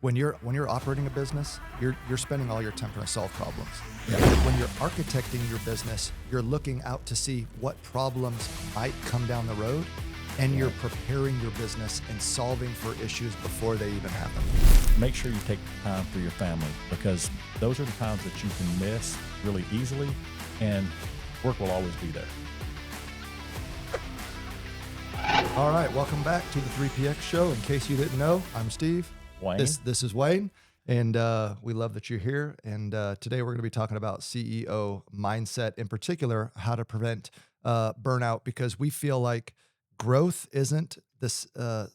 When you're operating a business, you're spending all your time trying to solve problems. Yeah. When you're architecting your business, you're looking out to see what problems might come down the road, and you're preparing your business and solving for issues before they even happen. Make sure you take time for your family, because those are the times that you can miss really easily, and work will always be there. All right, welcome back to the 3PX show. In case you didn't know, I'm Steve. Wayne. This is Wayne, and we love that you're here. And today we're going to be talking about CEO mindset, in particular, how to prevent burnout, because we feel like growth isn't this. The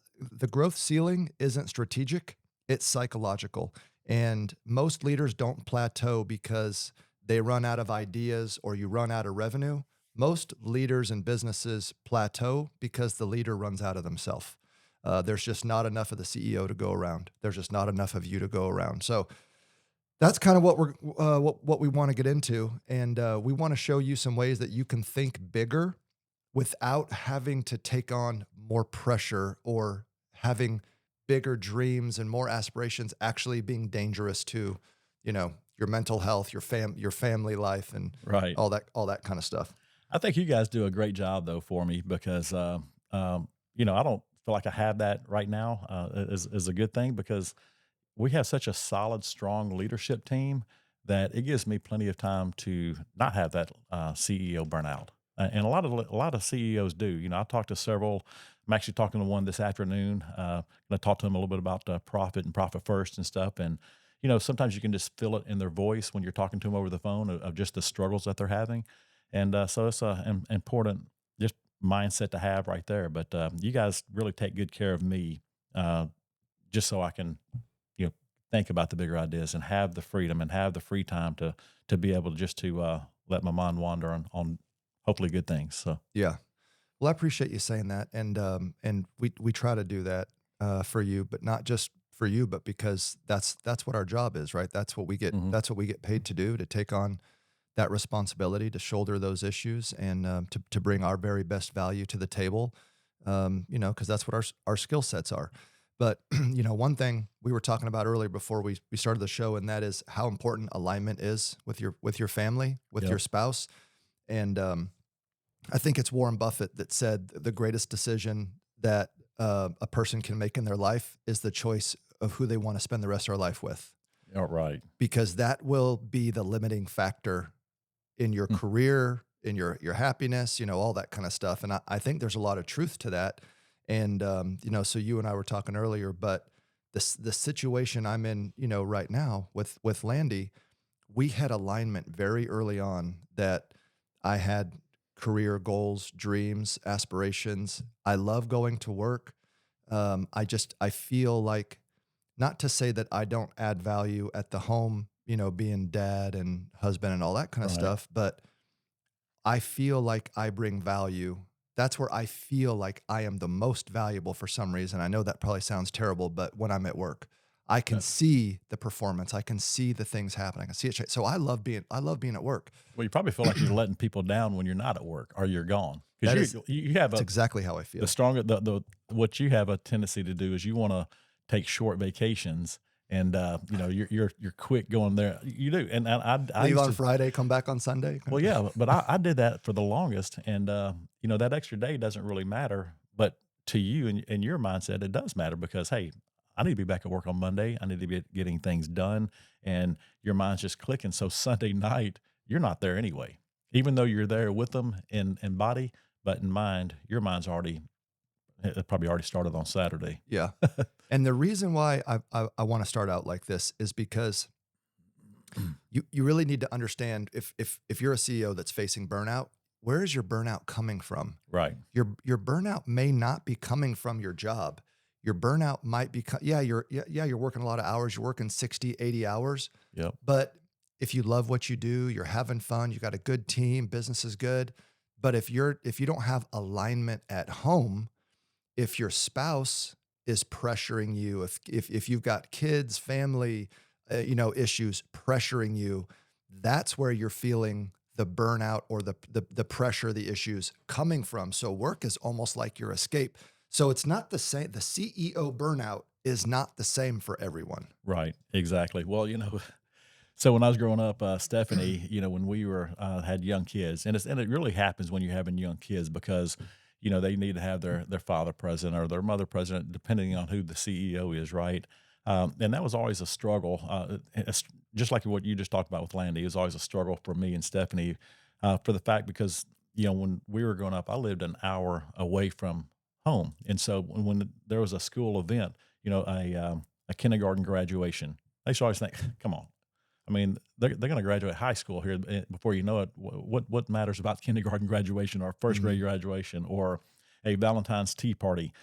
growth ceiling isn't strategic; it's psychological. And most leaders don't plateau because they run out of ideas or you run out of revenue. Most leaders and businesses plateau because the leader runs out of themselves. There's just not enough of the CEO to go around. There's just not enough of you to go around. So that's kind of what we're what we want to get into, and we want to show you some ways that you can think bigger without having to take on more pressure or having bigger dreams and more aspirations actually being dangerous to, your mental health, your family life, and Right. all that kind of stuff. I think you guys do a great job though for me, because I don't feel like I have that right now. Is a good thing, because we have such a solid, strong leadership team that it gives me plenty of time to not have that CEO burnout. And a lot of CEOs do. I talked to several. I'm actually talking to one this afternoon. Going to talk to them a little bit about profit and profit first and stuff. And sometimes you can just feel it in their voice when you're talking to them over the phone of just the struggles that they're having. And so it's an important just mindset to have right there. But you guys really take good care of me, just so I can, think about the bigger ideas and have the freedom and have the free time to be able to just to let my mind wander on hopefully good things. So Yeah. Well, I appreciate you saying that, and we try to do that for you, but not just for you, but because that's what our job is, right? That's what we get. Mhm. That's what we get paid to do, to take on that responsibility, to shoulder those issues, and to bring our very best value to the table. Because that's what our skill sets are. But one thing we were talking about earlier before we started the show, and that is how important alignment is with your family, with Yep. your spouse, and I think it's Warren Buffett that said the greatest decision that a person can make in their life is the choice of who they want to spend the rest of their life with, All right. because that will be the limiting factor in your Mm. career, in your happiness, all that kind of stuff. And I think there's a lot of truth to that. And so you and I were talking earlier, but the situation I'm in, right now with Landy, we had alignment very early on that I had career goals, dreams, aspirations. I love going to work. I feel like, not to say that I don't add value at the home, being dad and husband and all that kind of Right. stuff, but I feel like I bring value. That's where I feel like I am the most valuable for some reason. I know that probably sounds terrible, but when I'm at work, I can Yeah. see the performance. I can see the things happening. I can see it change. So I love being at work. Well, you probably feel like you're letting people down when you're not at work or you're gone, That because is, you have that's exactly how I feel. the stronger the what you have a tendency to do is you want to take short vacations, and you're quick going there. You do, and I Leave used on to. Friday, come back on Sunday. Well, yeah, but I did that for the longest, and that extra day doesn't really matter, but to you and your mindset, it does matter, because hey, I need to be back at work on Monday. I need to be getting things done, and your mind's just clicking. So Sunday night, you're not there anyway, even though you're there with them in body, but in mind, your mind's already it probably already started on Saturday. Yeah. And the reason why I want to start out like this is because you really need to understand, if you're a CEO that's facing burnout, where is your burnout coming from? Right. Your burnout may not be coming from your job. Your burnout might be, you're working a lot of hours. You're working 60, 80 hours. Yep. But if you love what you do, you're having fun, you got a good team, business is good. But if you don't have alignment at home, if your spouse is pressuring you, if you've got kids, family, issues pressuring you, that's where you're feeling the burnout or the pressure, the issues coming from. So work is almost like your escape. So it's not the same. The CEO burnout is not the same for everyone. Right. Exactly. Well, so when I was growing up, Stephanie, when we were had young kids, and it really happens when you're having young kids because they need to have their father present or their mother present, depending on who the CEO is, right? And that was always a struggle. It's just like what you just talked about with Landy, it was always a struggle for me and Stephanie, for the fact because when we were growing up, I lived an hour away from home, and so when there was a school event, a kindergarten graduation, they used to always think, "Come on." I mean, they're going to graduate high school here before you know it. What matters about kindergarten graduation or first Mhm. grade graduation or a Valentine's tea party?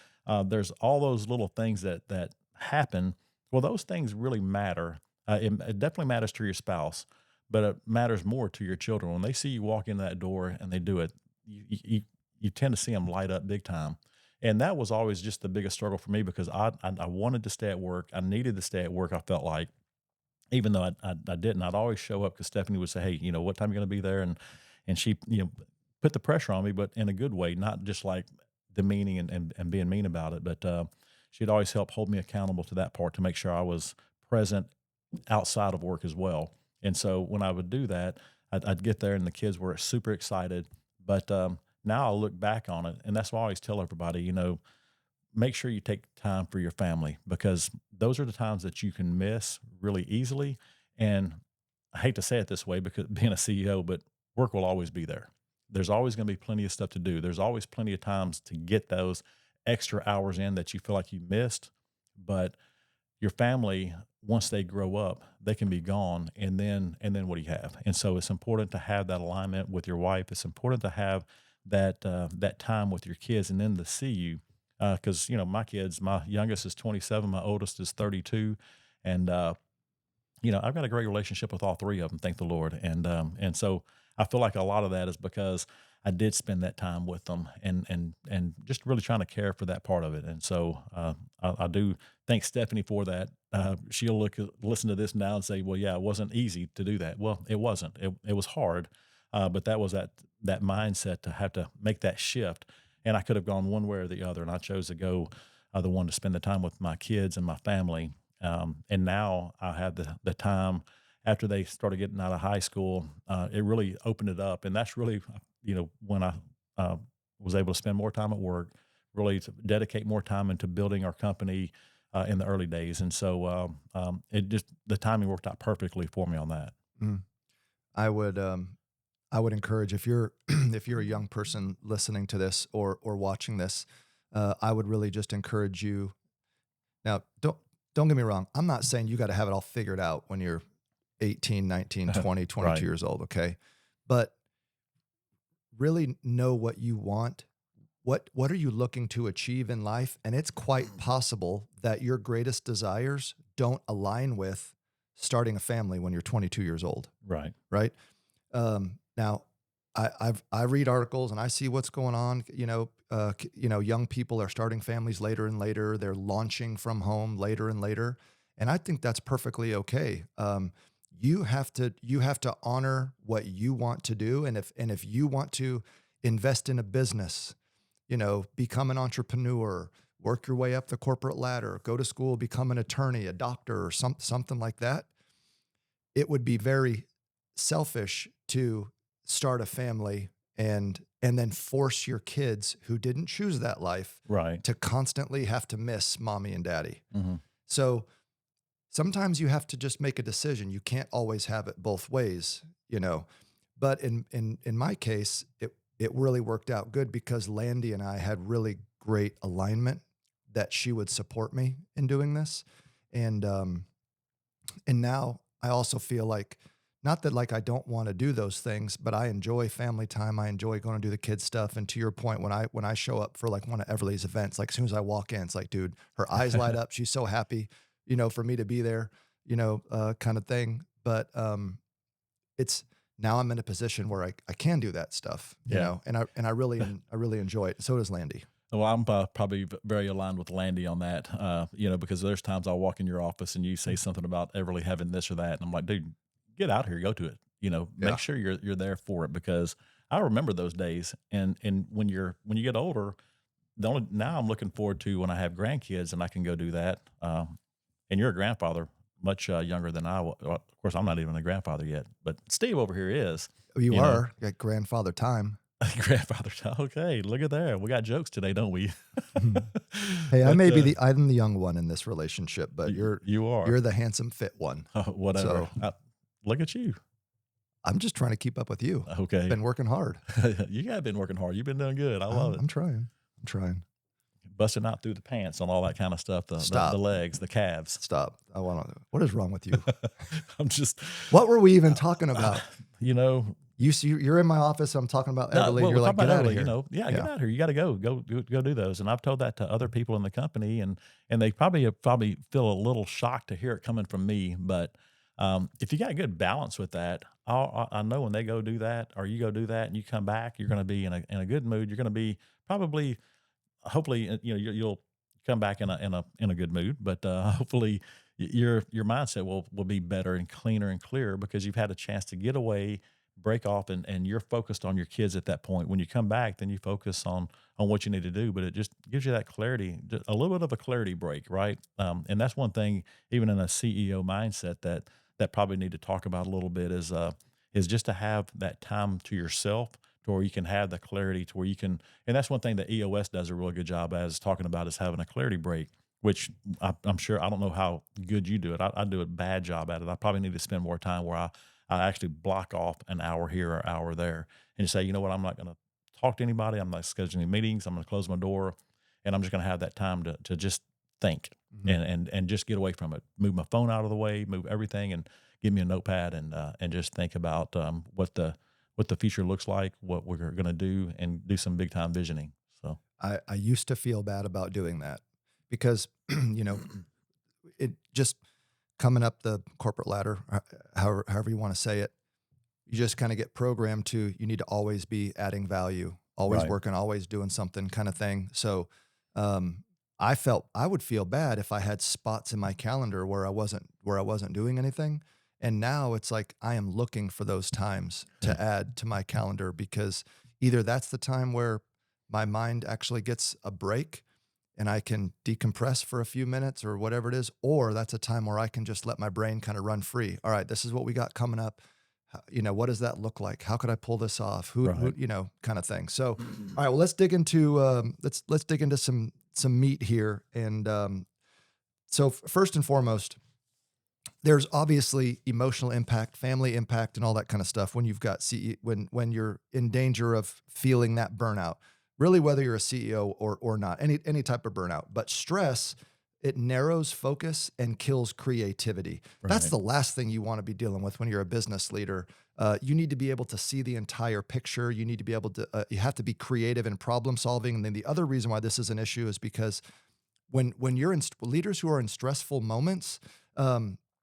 There's all those little things that happen. Well, those things really matter. It definitely matters to your spouse, but it matters more to your children when they see you walk in that door and they do it. You tend to see them light up big time. And that was always just the biggest struggle for me because I wanted to stay at work. I needed to stay at work. I felt like, even though I didn't, I'd always show up because Stephanie would say, "Hey, what time are you going to be there?" And she put the pressure on me, but in a good way, not just like demeaning and being mean about it. But she'd always help hold me accountable to that part to make sure I was present outside of work as well. And so when I would do that, I'd get there and the kids were super excited. But now I look back on it, and that's why I always tell everybody, make sure you take time for your family because those are the times that you can miss really easily. And I hate to say it this way because being a CEO, but work will always be there. There's always going to be plenty of stuff to do. There's always plenty of times to get those extra hours in that you feel like you missed. But your family, once they grow up, they can be gone. And then what do you have? And so it's important to have that alignment with your wife. It's important to have that time with your kids and then to see you because my kids, my youngest is 27, my oldest is 32, and I've got a great relationship with all three of them, thank the Lord, and so I feel like a lot of that is because I did spend that time with them and just really trying to care for that part of it, and so I do thank Stephanie for that. She'll listen to this now and say, "Well, yeah, it wasn't easy to do that." Well, it wasn't. It was hard, but that was that mindset to have to make that shift and I could have gone one way or the other, and I chose to go the one to spend the time with my kids and my family. And now I have the time after they started getting out of high school. It really opened it up, and that's really when I uh, was able to spend more time at work, really to dedicate more time into building our company in the early days. And so it just the timing worked out perfectly for me on that. Mm. I would I would encourage if you're if you're a young person listening to this or watching this, I would really just encourage you. Now, don't get me wrong. I'm not saying you got to have it all figured out when you're 18, 19, 20, Right. 22 years old, okay? But really know what you want. What are you looking to achieve in life? And it's quite possible that your greatest desires don't align with starting a family when you're 22 years old, Right. right? Now, I read articles and I see what's going on. Young people are starting families later and later. They're launching from home later and later, and I think that's perfectly okay. You have to honor what you want to do, and if you want to invest in a business, become an entrepreneur, work your way up the corporate ladder, go to school, become an attorney, a doctor, or something like that, it would be very selfish to start a family and then force your kids who didn't choose that life Right. to constantly have to miss mommy and daddy. Hmm. So sometimes you have to just make a decision. You can't always have it both ways, you know. But in my case, it really worked out good because Landy and I had really great alignment that she would support me in doing this. And now I also feel like, not that like I don't want to do those things, but I enjoy family time. I enjoy going to do the kids stuff. And to your point, when I show up for like one of Everly's events, like as soon as I walk in, it's like, dude, her eyes light up. She's so happy, for me to be there, kind of thing. But it's now I'm in a position where I can do that stuff, Yeah. and I really enjoy it. So does Landy. Well, I'm probably very aligned with Landy on that, because there's times I'll walk in your office and you say something about Everly having this or that, and I'm like, dude, get out here, go to it. Make Yeah. sure you're there for it because I remember those days, and when you get older, the only now I'm looking forward to when I have grandkids and I can go do that. And you're a grandfather, much younger than I was. Well, of course, I'm not even a grandfather yet, but Steve over here is. You You know, are like grandfather time. grandfather. Okay, look at there. We got jokes today, don't we? Mhm. Hey, I but may be I'm the young one in this relationship, but you are you're the handsome fit one. whatever. So Look at you. I'm just trying to keep up with you. Okay, Been working hard. you have been working hard. You've been doing good. I love it. I'm trying. I'm trying. Busting out through the pants on all that kind of stuff. The Stop. legs, the calves. Stop. I want to. What is wrong with you? I'm just, What were we even talking about? you know, You're in my office. I'm talking about no, Everly. well, You're we're talking like, get about out of early, here. yeah, get Yeah. out of here. You got to go do those. And I've told that to other people in the company, and they probably feel a little shocked to hear it coming from me. But if you got a good balance with that, I know when they go do that, or you go do that, and you come back, you're going to be in a good mood. You're going to be probably, hopefully, you'll come back in a good mood. But hopefully, your mindset will be better and cleaner and clearer because you've had a chance to get away, break off, and you're focused on your kids at that point. When you come back, then you focus on what you need to do. But it just gives you that clarity, a little bit of a clarity break, right? And that's one thing, even in a CEO mindset, that probably need to talk about a little bit is just to have that time to yourself to where you can have the clarity to where you can, and that's one thing that EOS does a really good job as talking about is having a clarity break, which I'm sure, I don't know how good you do it. I do a bad job at it. I probably need to spend more time where I actually block off an hour here or hour there and say, you know what, I'm not going to talk to anybody. I'm not scheduling meetings. I'm going to close my door and I'm just going to have that time to just think Mhm. and just get away from it. Move my phone out of the way, move everything, and give me a notepad and just think about what the future looks like, what we're going to do, and do some big time visioning. So I used to feel bad about doing that because, you know, it just coming up the corporate ladder, however you want to say it, you just kind of get programmed to you need to always be adding value, always right, working, always doing something kind of thing. So um, I felt I would feel bad if I had spots in my calendar where I wasn't doing anything. And now it's like I am looking for those times to add to my calendar because either that's the time where my mind actually gets a break and I can decompress for a few minutes or whatever it is, or that's a time where I can just let my brain kind of run free. All right, this is what we got coming up. What does that look like? How could I pull this off? right, Kind of thing. So, all right, well, let's dig into let's dig into some meat here. And so, first and foremost, there's obviously emotional impact, family impact, and all that kind of stuff when you've got when you're in danger of feeling that burnout. Really, whether you're a CEO or not, any type of burnout. But stress, it narrows focus and kills creativity. That's right, the last thing you want to be dealing with when you're a business leader. You need to be able to see the entire picture. You need to be able to. You have to be creative in problem solving. And then the other reason why this is an issue is because when you're in leaders who are in stressful moments,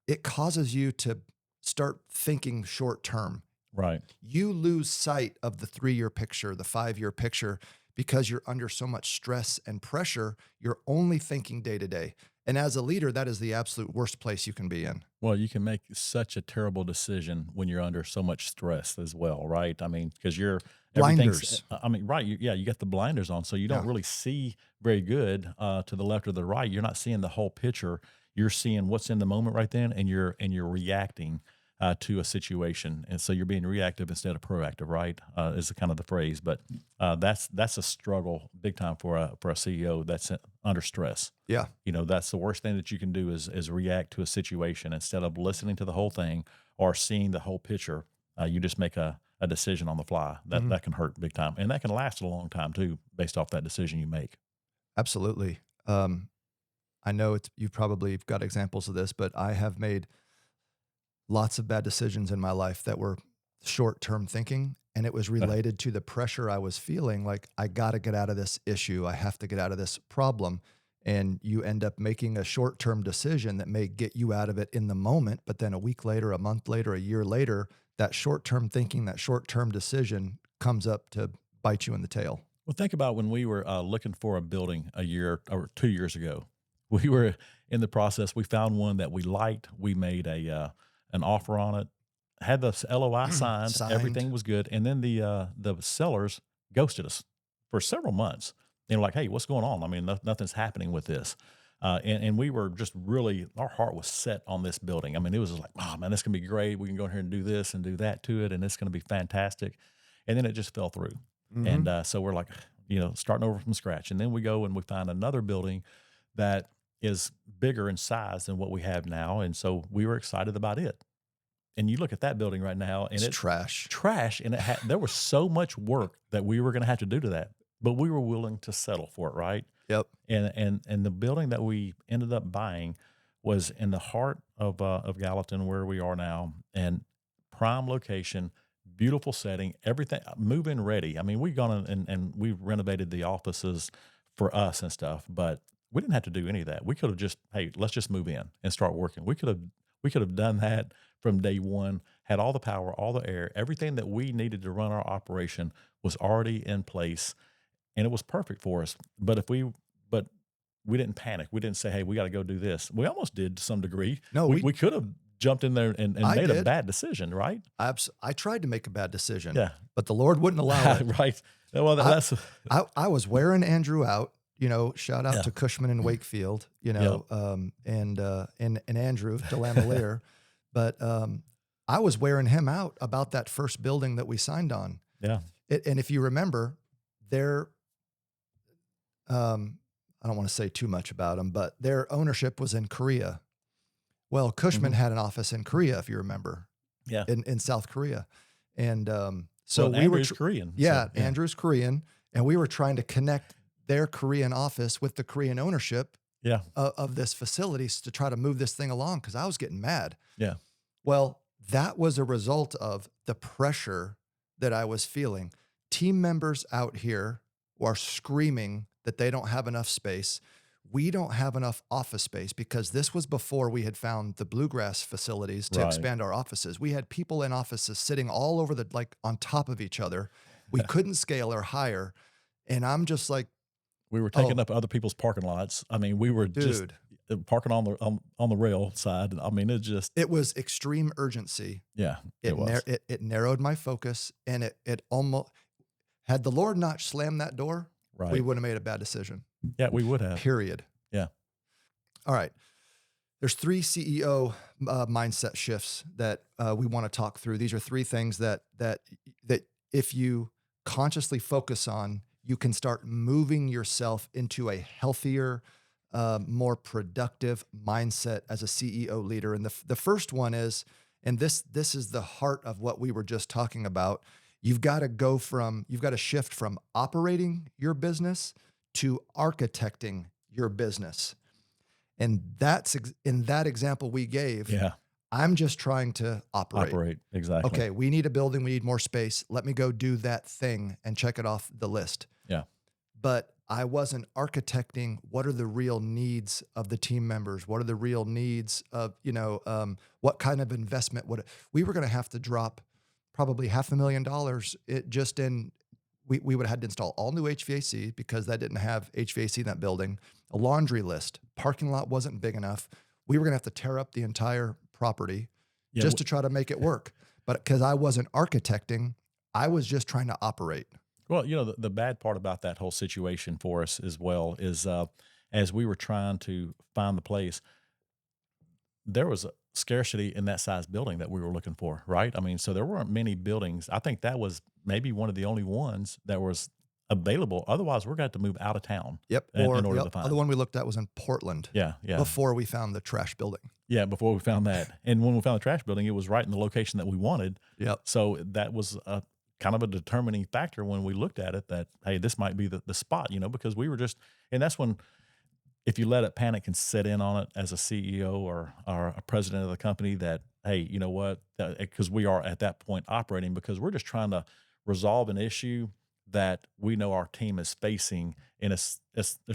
it causes you to start thinking short term. right. You lose sight of the 3-year picture, the 5-year picture, because you're under so much stress and pressure. You're only thinking day to day. And as a leader, that is the absolute worst place you can be in. Well, you can make such a terrible decision when you're under so much stress as well, right? I mean, because Blinders. I mean, right. Yeah, you got the blinders on, so you don't Yeah. really see very good to the left or the right. You're not seeing the whole picture. You're seeing what's in the moment right then, and you're reacting to a situation, and so you're being reactive instead of proactive. Right, is the kind of the phrase, but that's a struggle big time for a CEO that's under stress. Yeah. That's the worst thing that you can do is react to a situation instead of listening to the whole thing or seeing the whole picture. You just make a decision on the fly Mhm. that can hurt big time, and that can last a long time too, based off that decision you make. Absolutely. I know you've probably got examples of this, but I have made lots of bad decisions in my life that were short-term thinking, and it was related to the pressure I was feeling, like, "I gotta get out of this issue. I have to get out of this problem," and you end up making a short-term decision that may get you out of it in the moment, but then a week later, a month later, a year later, that short-term thinking, that short-term decision comes up to bite you in the tail. Well, think about when we were looking for a building a year or 2 years ago. We were in the process. We found one that we liked. We made a an offer on it, had the LOI signed. Signed. Everything was good, and then the sellers ghosted us for several months. and like, hey, what's going on? I mean, nothing's happening with this. And we were just really, our heart was set on this building. I mean, it was just like, oh man, this can be great. We can go in here and do this and do that to it, and it's going to be fantastic. And then it just fell through. And Mhm. so we're like, starting over from scratch. And then we go and we find another building that is bigger in size than what we have now. And so we were excited about it. And you look at that building right now, and It's it's trash. trash, and there was so much work that we were going to have to do to that, but we were willing to settle for it, right? Yep. And the building that we ended up buying was in the heart of Gallatin, where we are now, and prime location, beautiful setting, everything move in ready. I mean, we've gone and we renovated the offices for us and stuff, but we didn't have to do any of that. We could have just, hey, let's just move in and start working. We could have done that from day one. Had all the power, all the air, everything that we needed to run our operation was already in place, and it was perfect for us. But we didn't panic. We didn't say, "Hey, we got to go do this." We almost did to some degree. No, We could have jumped in there and I made a did. bad decision, right? I tried to make a bad decision, Yeah, but the Lord wouldn't allow it. right. Well, I that's I was wearing Andrew out, shout out yeah, to Cushman and Wakefield, yeah, and Andrew Delamolier, but, I was wearing him out about that first building that we signed on. yeah. And if you remember, their, I don't wanna say too much about them, but their ownership was in Korea. Well, Cushman Mhm. had an office in Korea, if you remember, Yeah. in South Korea, and, so Well, we were Andrew's Korean, yeah, so yeah, Andrew's Korean, and we were trying to connect their Korean office with the Korean ownership yeah, of this facilities to try to move this thing along because I was getting mad. yeah, Well, that was a result of the pressure that I was feeling. Team members out here are screaming that they don't have enough space. We don't have enough office space because this was before we had found the bluegrass facilities to right. expand our offices. We had people in offices sitting all over like on top of each other. We couldn't scale or hire. And I'm just like, We were taking oh, up other people's parking lots. I mean, we were just dude, parking on the rail side. I mean, it just it was extreme urgency. yeah, it was. It narrowed my focus, and it almost had the Lord not slammed that door, we Right. would have made a bad decision. Yeah, we would have. Period. Yeah. All right. There's three CEO mindset shifts that we want to talk through. These are three things that if you consciously focus on, you can start moving yourself into a healthier, more productive mindset as a CEO leader. And the first one is, and this is the heart of what we were just talking about. You've got to shift from operating your business to architecting your business. And in that example we gave, Yeah. I'm just trying to operate. Operate. Exactly. Okay, we need a building, we need more space. Let me go do that thing and check it off the list. Yeah. But I wasn't architecting what are the real needs of the team members? What are the real needs of, what kind of investment would we were going to have to drop probably $500,000 it just in we would have had to install all new HVAC because that didn't have HVAC in that building, a laundry list, parking lot wasn't big enough. We were going to have to tear up the entire property Yeah. just to try to make it work. But because I wasn't architecting, I was just trying to operate. Well, the bad part about that whole situation for us as well is as we were trying to find the place, there was a scarcity in that size building that we were looking for, right? I mean, so there weren't many buildings. I think that was maybe one of the only ones that was available. Otherwise, we're going to have to move out of town Yep. Or in order the to find other it. one we looked at was in Portland Yeah, yeah, before we found the trash building. yeah. Before we found that, and when we found the trash building, it was right in the location that we wanted. Yep. So that was a kind of a determining factor when we looked at it. That hey, this might be the spot, because we were just, and that's when if you let it panic and set in on it as a CEO or a president of the company that, hey, you know what? Because we are at that point operating because we're just trying to resolve an issue that we know our team is facing. And it's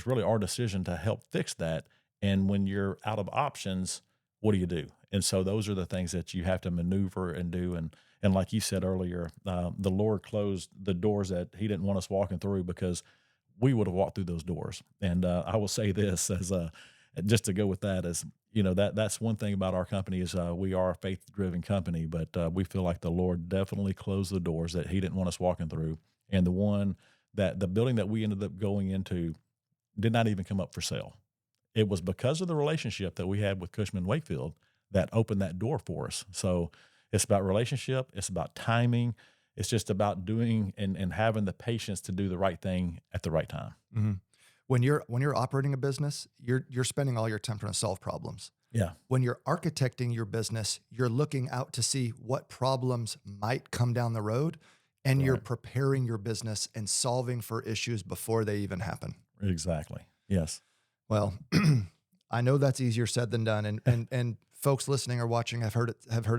really our decision to help fix that. And when you're out of options, what do you do? And so those are the things that you have to maneuver and do. And like you said earlier, the Lord closed the doors that he didn't want us walking through because we would have walked through those doors. And I will say this as just to go with that is, that's one thing about our company is we are a faith driven company, but we feel like the Lord definitely closed the doors that he didn't want us walking through. And the one that the building that we ended up going into did not even come up for sale. It was because of the relationship that we had with Cushman Wakefield that opened that door for us. So it's about relationship, it's about timing, it's just about doing and having the patience to do the right thing at the right time. Mhm. When you're operating a business, you're spending all your time trying to solve problems. Yeah, When you're architecting your business, you're looking out to see what problems might come down the road, and you're right. preparing your business and solving for issues before they even happen. Exactly. Yes. Well, I know that's easier said than done, and folks listening or watching have heard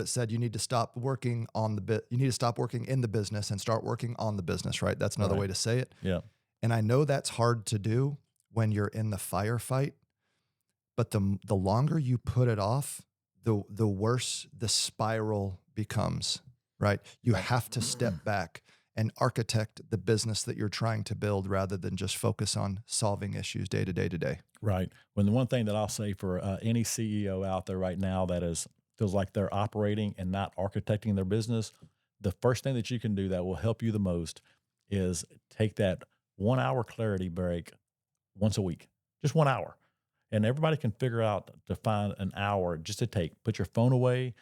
it said you need to stop working on the bit. You need to stop working in the business and start working on the business. Right? That's another Right. way to say it. Yeah. And I know that's hard to do when you're in the firefight, but the longer you put it off, the worse the spiral becomes, right? You Right. have to step back and architect the business that you're trying to build rather than just focus on solving issues day to day to day. Right. When the one thing that I'll say for any CEO out there right now that is feels like they're operating and not architecting their business, the first thing that you can do that will help you the most is take that 1 hour clarity break once a week, just 1 hour. And everybody can figure out to find an hour just to take. Put your phone away,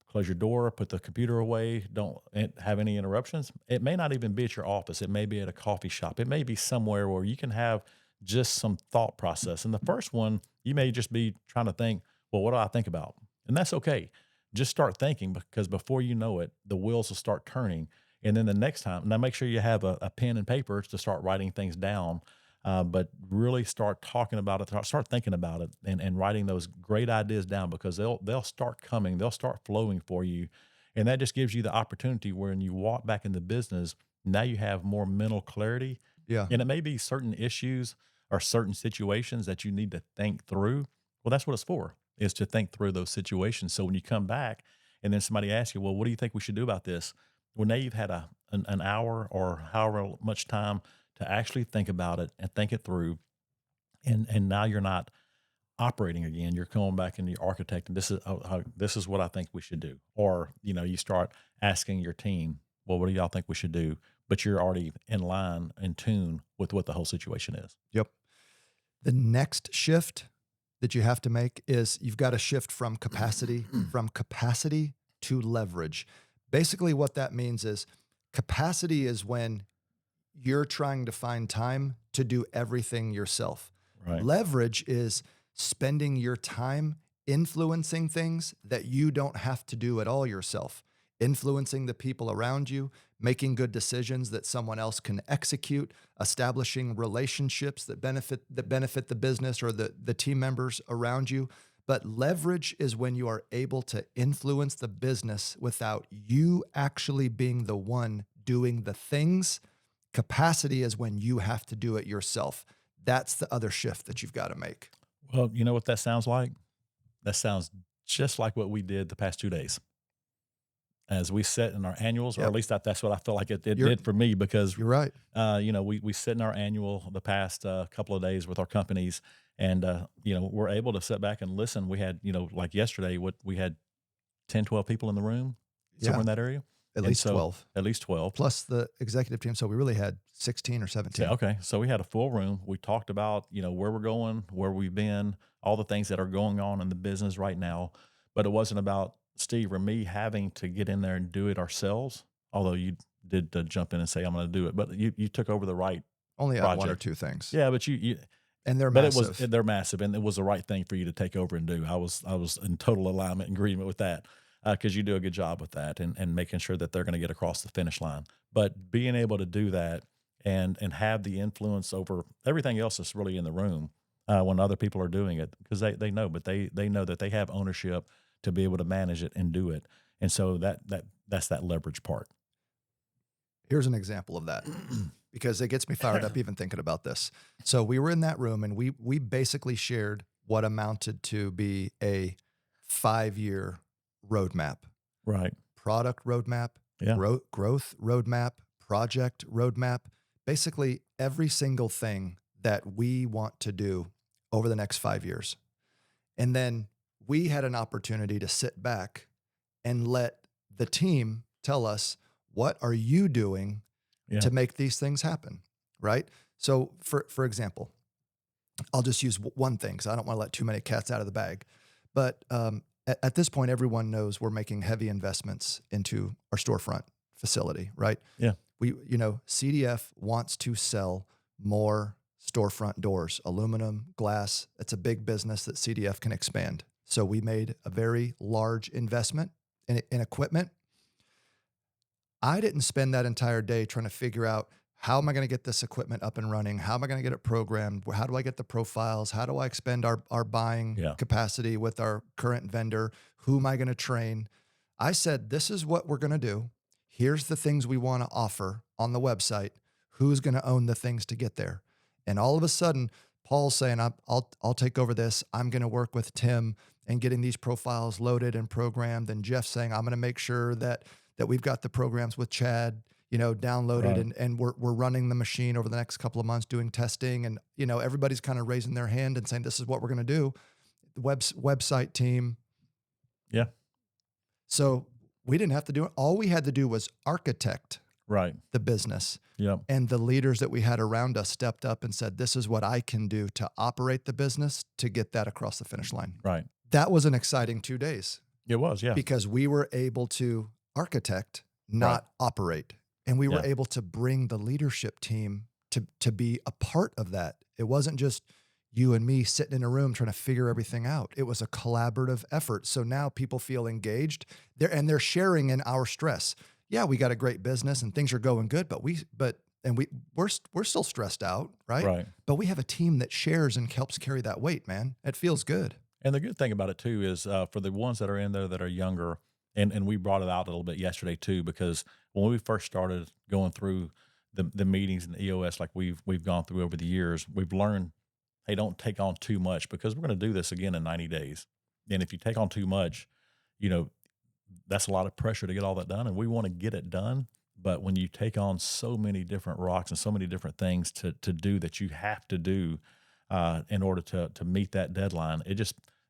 close your door, put the computer away, don't have any interruptions. It may not even be at your office. It may be at a coffee shop. It may be somewhere where you can have just some thought process. And the first one, you may just be trying to think, well, what do I think about? And that's okay. Just start thinking because before you know it, the wheels will start turning. And then the next time, now make sure you have a pen and paper to start writing things down. But really start talking about it, start thinking about it, and writing those great ideas down because they'll start coming, they'll start flowing for you, and that just gives you the opportunity when you walk back into business. Now you have more mental clarity, Yeah. and it may be certain issues or certain situations that you need to think through. Well, that's what it's for, is to think through those situations. So when you come back, and then somebody asks you, "Well, what do you think we should do about this?" Well, now you've had an hour or however much time to actually think about it and think it through. And now you're not operating again. You're going back into your architect, and this is what I think we should do. Or you start asking your team, well, what do y'all think we should do? But you're already in line, in tune with what the whole situation is. Yep. The next shift that you have to make is you've got to shift from capacity to leverage. Basically, what that means is capacity is when you're trying to find time to do everything yourself. Right. Leverage is spending your time influencing things that you don't have to do at all yourself, influencing the people around you, making good decisions that someone else can execute, establishing relationships that benefit the business or the team members around you. But leverage is when you are able to influence the business without you actually being the one doing the things. Capacity is when you have to do it yourself. That's the other shift that you've got to make. Well, you know what that sounds like? That sounds just like what we did the past 2 days as we sit in our annuals, or at Yep. least that's what I feel like it You're did for me because you're right. we sit in our annual the past couple of days with our companies, and we're able to sit back and listen. We had like yesterday, what we had 10, 12 people in the room, somewhere Yeah, in that area, at and least so 12 at least 12. plus the executive team. So we really had 16 or So, 17. okay, so we had a full room. We talked about where we're going, where we've been, all the things that are going on in the business right now. But it wasn't about Steve or me having to get in there and do it ourselves. Although you did jump in and say I'm going to do it, but you took over the right Only on one or project. two things, Yeah, but you and they're but it was massive. they're massive, and it was the right thing for you to take over and do. I was in total alignment and agreement with that because you do a good job with that and making sure that they're going to get across the finish line. But being able to do that and have the influence over everything else that's really in the room when other people are doing it because they know, but they know that they have ownership to be able to manage it and do it, and so that's that leverage part. Here's an example of that because it gets me fired up even thinking about this. So we were in that room and we basically shared what amounted to be a 5-year roadmap, Right? product roadmap, Yeah. growth roadmap, project roadmap, basically every single thing that we want to do over the next 5 years. And then we had an opportunity to sit back and let the team tell us, what are you doing Yeah. to make these things happen? right? So for example, I'll just use one thing because I don't want to let too many cats out of the bag. But at this point, everyone knows we're making heavy investments into our storefront facility, right? Yeah. CDF wants to sell more storefront doors, aluminum, glass. It's a big business that CDF can expand. So we made a very large investment in equipment. I didn't spend that entire day trying to figure out how am I going to get this equipment up and running? How am I going to get it programmed? How do I get the profiles? How do I expend our buying Yeah. capacity with our current vendor? Who am I going to train? I said, this is what we're going to do. Here's the things we want to offer on the website. Who's going to own the things to get there? And all of a sudden, Paul's saying, I'll take over this. I'm going to work with Tim and getting these profiles loaded and programmed. And Jeff saying, I'm going to make sure that we've got the programs with Chad, downloaded, Right. and we're running the machine over the next couple of months doing testing. And, everybody's kind of raising their hand and saying, this is what we're going to do. The website team. Yeah. So we didn't have to do it. All we had to do was architect Right. the business. Yeah. And the leaders that we had around us stepped up and said, this is what I can do to operate the business to get that across the finish line. Right. That was an exciting 2 days It was. Yeah. because we were able to architect, not operate. And we were Yeah. able to bring the leadership team to be a part of that. It wasn't just you and me sitting in a room trying to figure everything out. It was a collaborative effort. So now people feel engaged. They're sharing in our stress. Yeah, we got a great business and things are going good, but we're still stressed out, right? Right. But we have a team that shares and helps carry that weight, man. It feels good. And the good thing about it too is for the ones that are in there that are younger, and we brought it out a little bit yesterday too, because when we first started going through the meetings and EOS like we've gone through over the years, we've learned, hey, don't take on too much because we're going to do this again in 90 days. And if you take on too much, you know, that's a lot of pressure to get all that done, and we want to get it done. But when you take on so many different rocks and so many different things to do that you have to do in order to meet that deadline,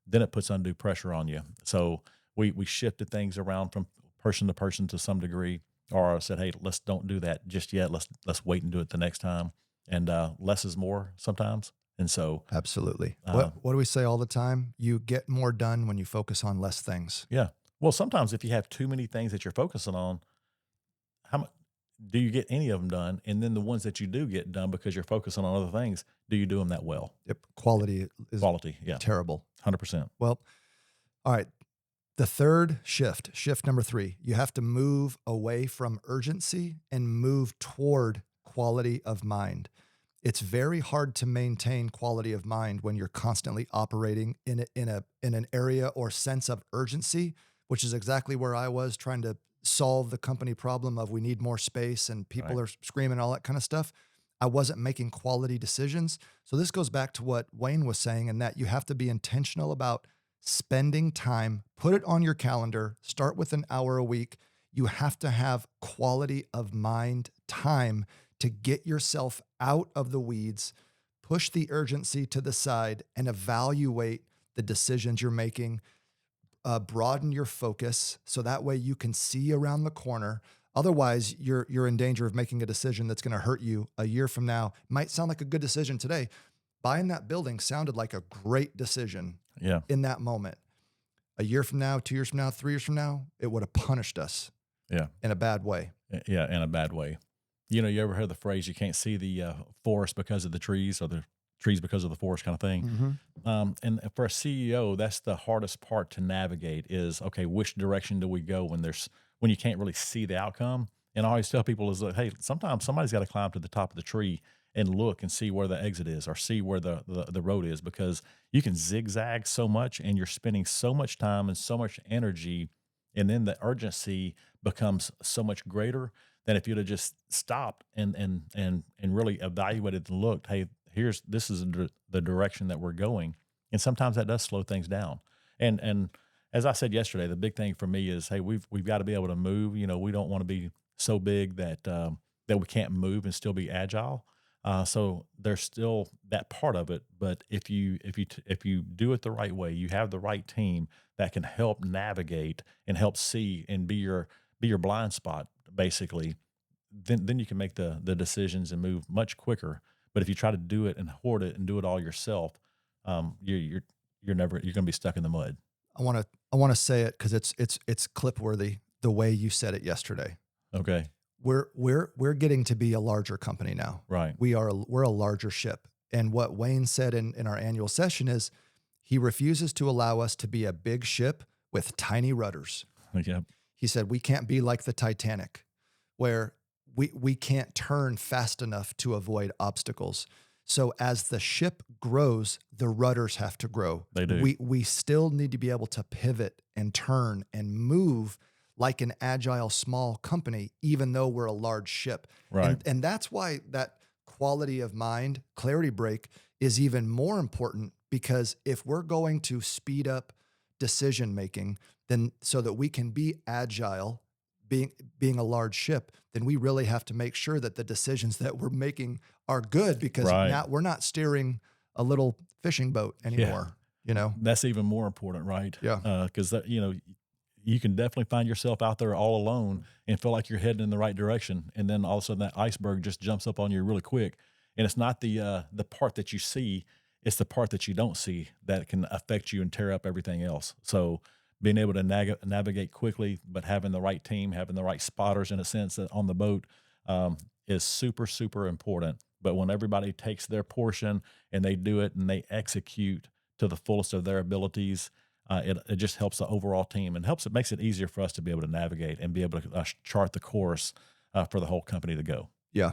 then it puts undue pressure on you. So we shifted things around from person to person to some degree, or said, hey, let's don't do that just yet. Let's wait and do it the next time. And less is more sometimes. And so Absolutely. uh, What do we say all the time? You get more done when you focus on less things. yeah. Well, sometimes if you have too many things that you're focusing on, how much do you get any of them done? And then the ones that you do get done because you're focusing on other things, do you do them that well? Yep. Quality is Quality, yeah, terrible. 100%. Well, all right. The third shift number 3, you have to move away from urgency and move toward quality of mind. It's very hard to maintain quality of mind when you're constantly operating in an area or sense of urgency, which is exactly where I was trying to solve the company problem of we need more space and people Right. are screaming, all that kind of stuff. I wasn't making quality decisions. So this goes back to what Wayne was saying, and that you have to be intentional about spending time, put it on your calendar, start with an hour a week. You have to have quality of mind time to get yourself out of the weeds, push the urgency to the side, and evaluate the decisions you're making. Broaden your focus so that way you can see around the corner. Otherwise, you're in danger of making a decision that's going to hurt you a year from now. Might sound like a good decision today. Buying that building sounded like a great decision Yeah. in that moment. A year from now, 2 years from now, 3 years from now, it would have punished us Yeah. in a bad way. Yeah. In a bad way. You ever heard the phrase, you can't see the forest because of the trees, or the trees because of the forest kind of thing? And for a CEO, that's the hardest part to navigate is, okay, which direction do we go when you can't really see the outcome? And I always tell people is like, hey, sometimes somebody's got to climb to the top of the tree and look and see where the exit is, or see where the road is, because you can zigzag so much and you're spending so much time and so much energy. And then the urgency becomes so much greater than if you'd have just stopped and really evaluated and looked, hey, this is the direction that we're going. And sometimes that does slow things down. And as I said yesterday, the big thing for me is, hey, we've got to be able to move. We don't want to be so big that we can't move and still be agile. So there's still that part of it. But if you do it the right way, you have the right team that can help navigate and help see and be your blind spot, basically, then you can make the decisions and move much quicker. But if you try to do it and hoard it and do it all yourself, you're going to be stuck in the mud. I want to say it because it's clip worthy the way you said it yesterday. Okay. We're getting to be a larger company now. Right. We're a larger ship. And what Wayne said in our annual session is he refuses to allow us to be a big ship with tiny rudders. Yeah. He said we can't be like the Titanic, where we can't turn fast enough to avoid obstacles. So as the ship grows, the rudders have to grow. They do. We still need to be able to pivot and turn and move like an agile small company, even though we're a large ship. Right. And that's why that quality of mind, clarity break is even more important, because if we're going to speed up decision making, then so that we can be agile, being a large ship, then we really have to make sure that the decisions that we're making are good, because Right. now we're not steering a little fishing boat anymore, you know? That's even more important, right? Yeah. Because you can definitely find yourself out there all alone and feel like you're heading in the right direction, and then all of a sudden that iceberg just jumps up on you really quick. And it's not the part that you see; it's the part that you don't see that can affect you and tear up everything else. So being able to navigate quickly, but having the right team, having the right spotters in a sense on the boat, is super, super important. But when everybody takes their portion and they do it and they execute to the fullest of their abilities, it just helps the overall team and it makes it easier for us to be able to navigate and be able to chart the course for the whole company to go. Yeah.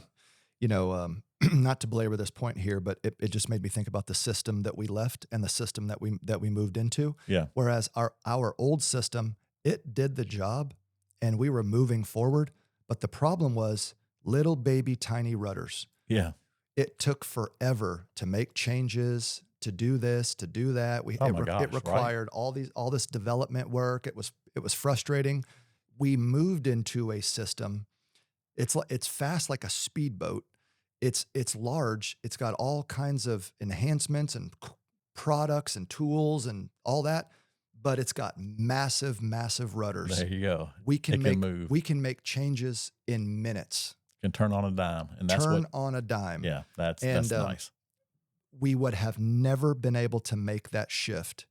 You know, not to belabor this point here, but it just made me think about the system that we left and the system that we moved into. Yeah. Whereas our old system, it did the job and we were moving forward, but the problem was little baby tiny rudders. Yeah. It took forever to make changes, to do this, to do that. Oh my gosh, It required all this development work. It was frustrating. We moved into a system. It's fast like a speedboat. It's large. It's got all kinds of enhancements and products and tools and all that, but it's got massive, massive rudders. There you go. We can It can move. we can make changes in minutes. Can turn on a dime, and that's Turn what. on a dime. Yeah, that's And nice. we would have never been able to make that shift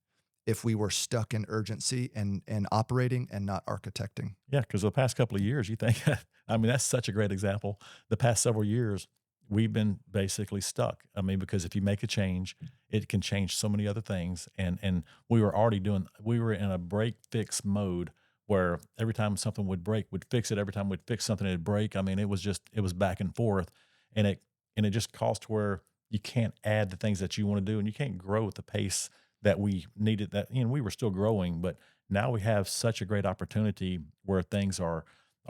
if we were stuck in urgency and operating and not architecting. Yeah, because the past couple of years, you think, I mean, that's such a great example. The past several years, we've been basically stuck. I mean, because if you make a change, it can change so many other things. And we were in a break fix mode where every time something would break, we'd fix it. Every time we'd fix something, it'd break. I mean, it was back and forth. And it just caused to where you can't add the things that you want to do and you can't grow at the pace that we needed. That, we were still growing, but now we have such a great opportunity where things are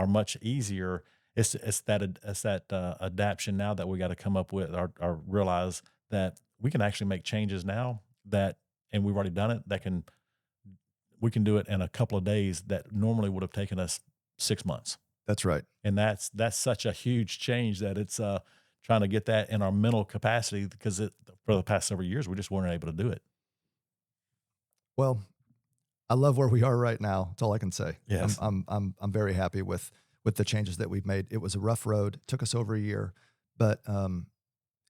much easier. It's that adaptation now that we got to come up with or realize that we can actually make changes now and we've already done it, we can do it in a couple of days that normally would have taken us 6 months. That's right. And that's such a huge change that it's trying to get that in our mental capacity, because for the past several years we just weren't able to do it. Well, I love where we are right now. That's all I can say. Yes. I'm very happy with the changes that we've made. It was a rough road. It took us over a year, but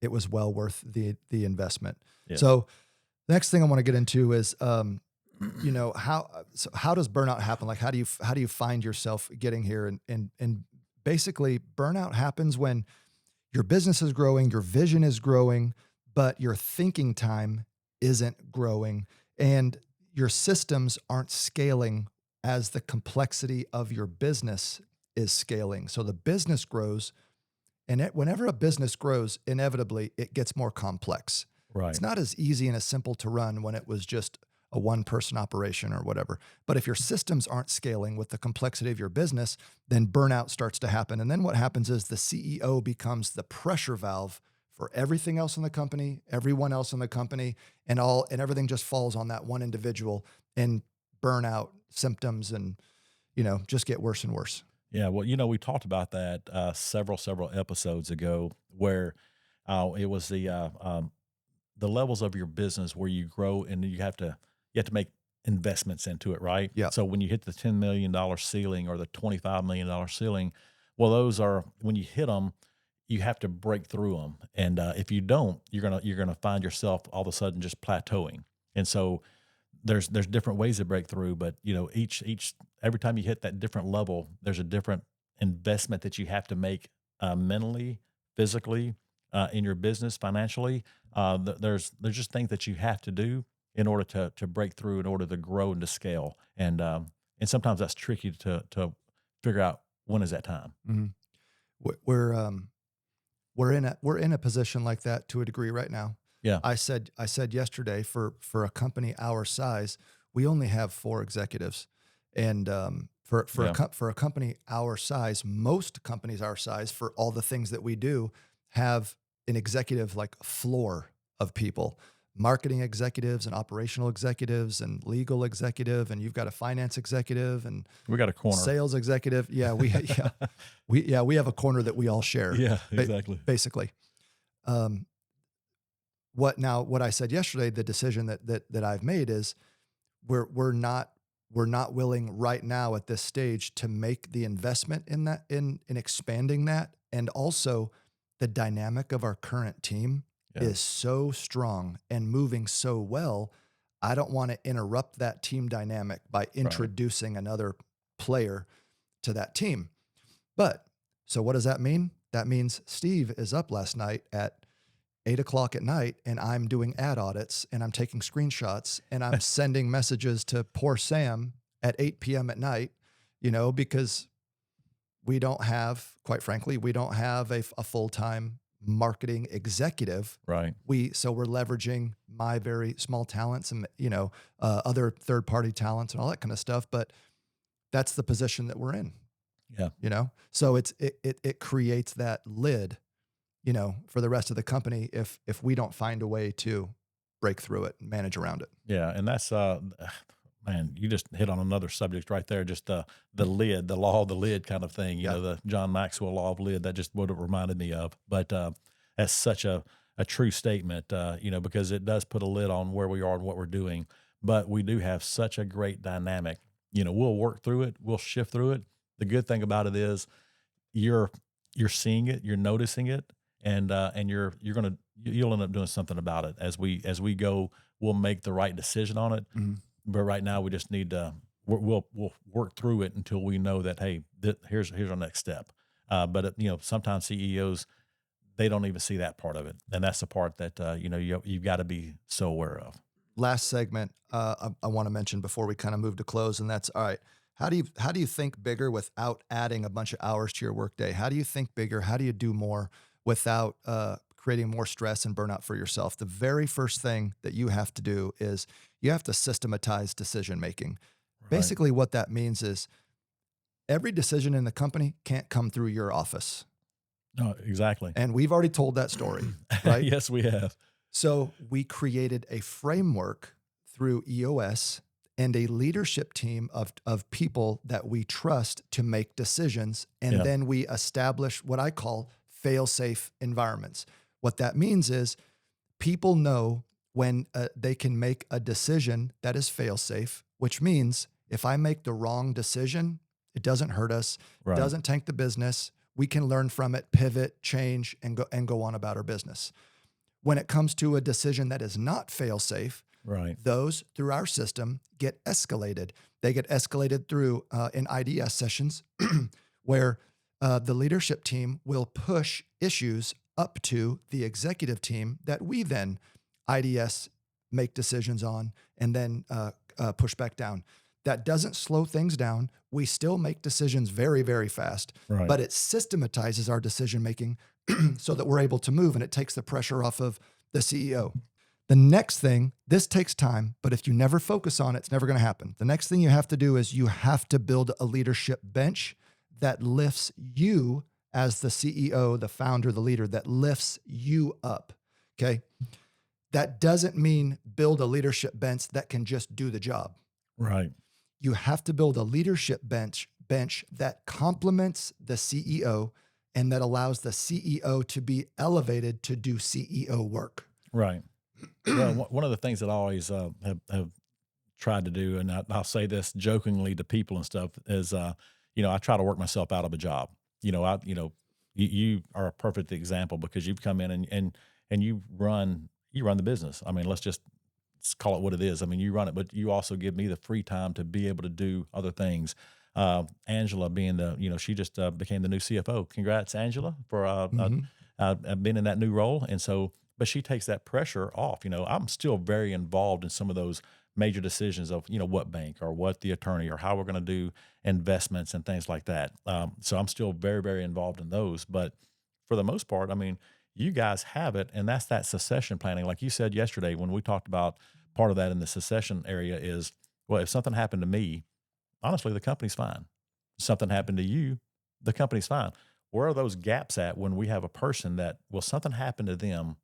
it was well worth the investment. Yeah. So the next thing I want to get into is how does burnout happen? Like how do you find yourself getting here? And basically burnout happens when your business is growing, your vision is growing, but your thinking time isn't growing and your systems aren't scaling as the complexity of your business is scaling. So the business grows, and whenever a business grows, inevitably it gets more complex. Right. It's not as easy and as simple to run when it was just a one-person operation or whatever. But if your systems aren't scaling with the complexity of your business, then burnout starts to happen. And then what happens is the CEO becomes the pressure valve for everything else in the company, everyone else in the company, and everything just falls on that one individual, and burnout symptoms and just get worse and worse. Yeah, well, we talked about that several episodes ago, where it was the levels of your business where you grow and you have to make investments into it, right? Yeah. So when you hit the $10 million ceiling or the $25 million ceiling, Well, those are when you hit them, you have to break through them, and if you don't, you're gonna find yourself all of a sudden just plateauing. And so there's different ways to break through, but each every time you hit that different level, there's a different investment that you have to make mentally, physically, in your business, financially. There's just things that you have to do in order to break through, in order to grow and to scale, and sometimes that's tricky to figure out when is that time. Mhm. We- We're we're in a position like that to a degree right now. Yeah, I said yesterday, for a company our size, we only have 4 executives, and yeah, for a company our size, most companies our size, for all the things that we do, have an executive like floor of people. Marketing executives and operational executives and legal executive, and you've got a finance executive and we got a corner. sales executive. Yeah, we have a corner that we all share, Yeah, ba- exactly. basically. Um, what I said yesterday, the decision that I've made is we're not willing right now at this stage to make the investment in that, in expanding that, and also the dynamic of our current team Yeah, is so strong and moving so well. I don't want to interrupt that team dynamic by right. introducing another player to that team. But so what does that mean? That means Steve is up last night at 8 o'clock at night, and I'm doing ad audits, and I'm taking screenshots, and I'm sending messages to poor Sam at 8 p.m. at night, because we don't have, quite frankly, we don't have a full time marketing executive. Right. So we're leveraging my very small talents and, other third party talents and all that kind of stuff. But that's the position that we're in, Yeah. So it creates that lid, for the rest of the company if we don't find a way to break through it and manage around it. Yeah, and that's man, you just hit on another subject right there. Just the lid, the law of the lid kind of thing. Yeah. The John Maxwell law of lid. That just what it reminded me of. But that's such a true statement. Because it does put a lid on where we are and what we're doing. But we do have such a great dynamic. We'll work through it. We'll shift through it. The good thing about it is you're you're seeing it, you're noticing it, and you'll end up doing something about it as we go. We'll make the right decision on it, Mhm. but right now we just need to we'll work through it until we know that hey, here's our next step. But sometimes CEOs they don't even see that part of it, and that's the part that you've got to be so aware of. Last segment, I want to mention before we kind of move to close, and that's all right. How do you think bigger without adding a bunch of hours to your workday? How do you think bigger? How do you do more without creating more stress and burnout for yourself? The very first thing that you have to do is you have to systematize decision making. Right. Basically, what that means is every decision in the company can't come through your office, No, exactly. and we've already told that story, right? Yes, we have. So we created a framework through EOS and a leadership team of people that we trust to make decisions. And Yeah. then we establish what I call fail safe environments. What that means is people know when they can make a decision that is fail safe, which means if I make the wrong decision, it doesn't hurt us, Right. doesn't tank the business. We can learn from it, pivot, change, and go on about our business. When it comes to a decision that is not fail safe, Right. those through our system get escalated. They get escalated through in IDS sessions where the leadership team will push issues up to the executive team that we then IDS make decisions on and then push back down. That doesn't slow things down. We still make decisions very, very fast, Right. but it systematizes our decision making so that we're able to move and it takes the pressure off of the CEO. The next thing, this takes time, but if you never focus on it, it's never going to happen. The next thing you have to do is you have to build a leadership bench that lifts you as the CEO, the founder, the leader, that lifts you up. Okay. That doesn't mean build a leadership bench that can just do the job. Right. You have to build a leadership bench that complements the CEO and that allows the CEO to be elevated to do CEO work. Right. Well, one of the things that I always have tried to do, and I'll say this jokingly to people and stuff, is I try to work myself out of a job. you are a perfect example because you've come in and you run the business. I mean, let's call it what it is. I mean, you run it, but you also give me the free time to be able to do other things. Angela being she just became the new CFO. Congrats, Angela, for Mhm. being in that new role. And so, but she takes that pressure off. I'm still very involved in some of those major decisions of, what bank or what the attorney or how we're going to do investments and things like that. So I'm still very, very involved in those. But for the most part, I mean, you guys have it, and that's that succession planning. Like you said yesterday when we talked about part of that in the succession area is, well, if something happened to me, honestly, the company's fine. Something happened to you, the company's fine. Where are those gaps at when we have a person that, well, something happened to them,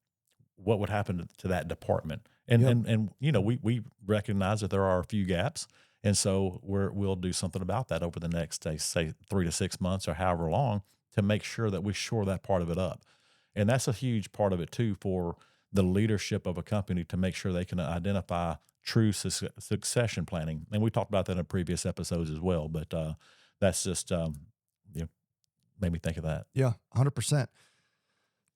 what would happen to that department? And Yep. we recognize that there are a few gaps, and so we'll do something about that over the next say 3 to 6 months or however long to make sure that we shore that part of it up. And that's a huge part of it too for the leadership of a company to make sure they can identify true succession planning. And we talked about that in previous episodes as well. But that's just you know, made me think of that. Yeah, 100%.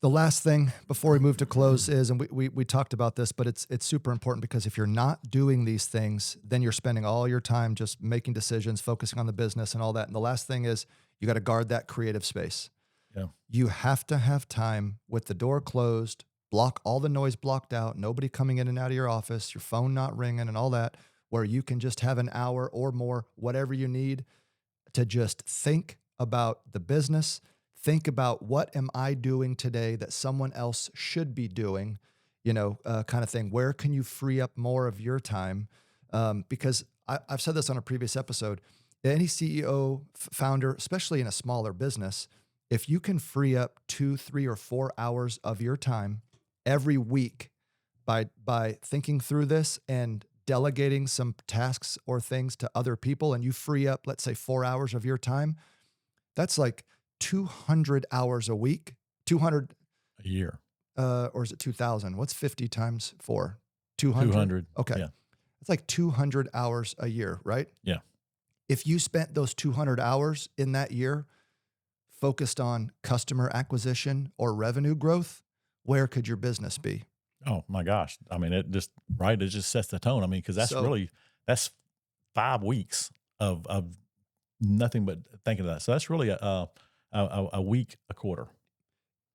The last thing before we move to close is, and we talked about this, but it's super important because if you're not doing these things, then you're spending all your time just making decisions, focusing on the business and all that. And the last thing is you got to guard that creative space. Yeah. You have to have time with the door closed, block all the noise blocked out, nobody coming in and out of your office, your phone not ringing and all that, where you can just have an hour or more, whatever you need to just think about the business, think about what am I doing today that someone else should be doing, kind of thing. Where can you free up more of your time? Because I've said this on a previous episode, any CEO, founder, especially in a smaller business, if you can free up 2, 3, or 4 hours of your time every week by thinking through this and delegating some tasks or things to other people, and you free up, let's say, 4 hours of your time, that's like 200 hours a week, 200, A year. or is it 2000? What's 50 times 4? 200? 200. Okay. Yeah. It's like 200 hours a year, right? Yeah. If you spent those 200 hours in that year focused on customer acquisition or revenue growth, where could your business be? Oh my gosh. I mean, it just sets the tone. I mean, because So that's 5 weeks of nothing but thinking of that. So that's really a week, a quarter,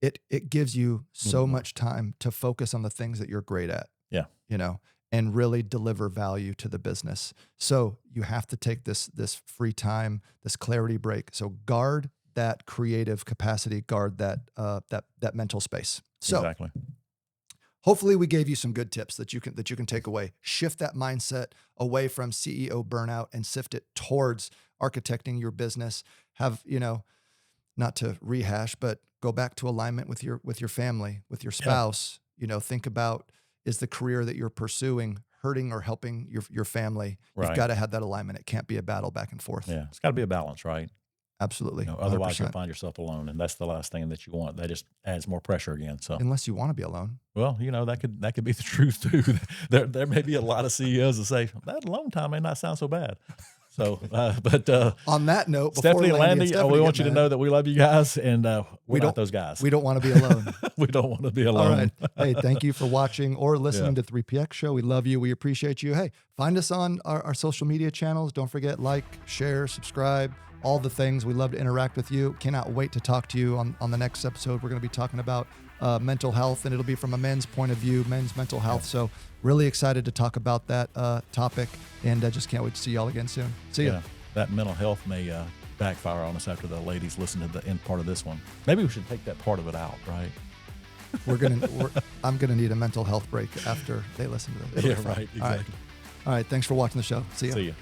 a it gives you little so bit more. much time to focus on the things that you're great at, Yeah. you know, and really deliver value to the business. So you have to take this free time, this clarity break. So guard that creative capacity, guard that mental space. So Exactly. hopefully we gave you some good tips that you can take away. Shift that mindset away from CEO burnout and shift it towards architecting your business. Have, not to rehash, but go back to alignment with your family, with your Yeah. spouse. Think about, is the career that you're pursuing hurting or helping your family? You've Right. got to have that alignment. It can't be a battle back and forth. Yeah. It's got to be a balance, right? Absolutely. Otherwise you'll 100%. find yourself alone, and that's the last thing that you want. That just adds more pressure again. So, Unless you want to be alone. well, that could be the truth too. There may be a lot of CEOs that say that alone time may not sound so bad. So, but On that note, before Stephanie and Landy and Landy, Stephanie we get want you to mad, know that we love you guys, and we we're not don't those guys. we don't want to be alone. We don't want to be All alone. right. Hey, thank you for watching or listening Yeah. to 3PX Show. We love you. We appreciate you. Hey, find us on our social media channels. Don't forget, like, share, subscribe, all the things. We love to interact with you. Cannot wait to talk to you on the next episode. We're going to be talking about mental health, and it'll be from a men's point of view, men's mental health. So really excited to talk about that topic, and I just can't wait to see y'all again soon. See ya. Yeah. That mental health may backfire on us after the ladies listen to the end part of this one. Maybe we should take that part of it out, right? I'm gonna need a mental health break after they listen to this. It'll be Yeah, fun. right. All right. Exactly. All right. Thanks for watching the show. See ya. See ya.